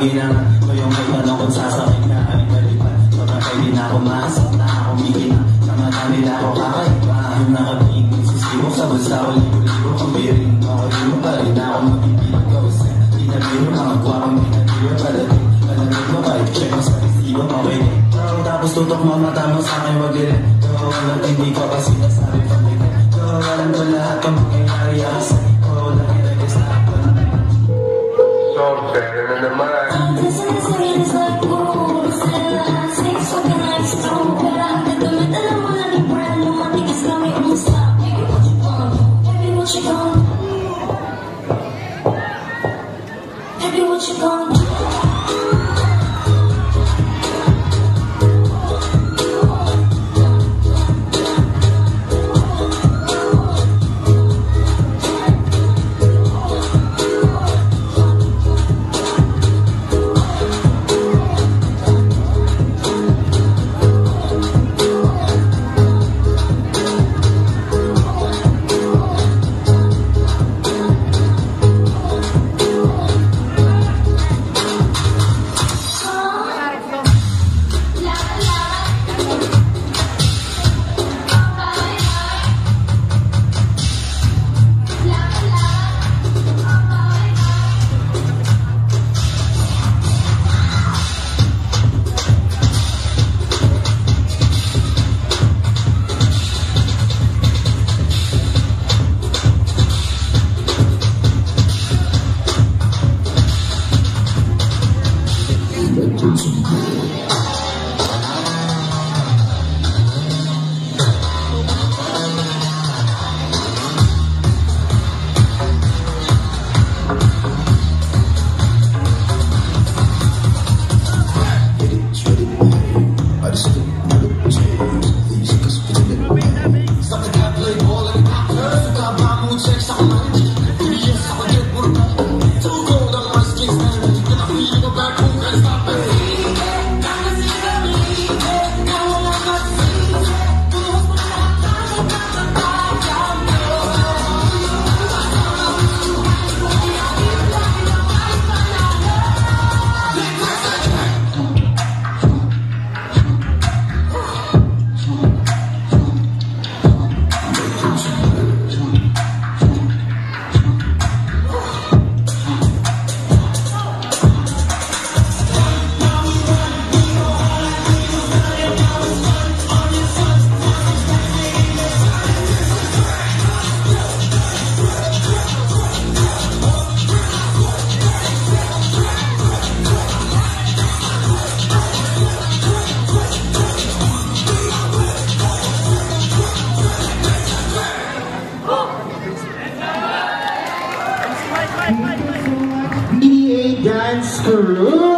bahagi na nga. Ngayong may tanong kung sasakit na ay nalipan. Sobrang kayo din ako maasap na ako mikina. Sa mata nila ako kakaiba. Yung nakatingin sisibok sa basta ko libo-libo. Kung biring ako libo pa rin ako magpipilang gawin. Pinabiro mga gwapang pinabiro palating. Malamig mo kahit check mo sa resibo okay din. Tapos tutok mo mata mo sa akin wag din. Walang hindi ko pa sinasabi pag din. Alam ko lahat ang mangyayari ako sa'yo. Lang ilagay sa ako na. So, pera na naman. Baby, what you gonna do? Dance crew.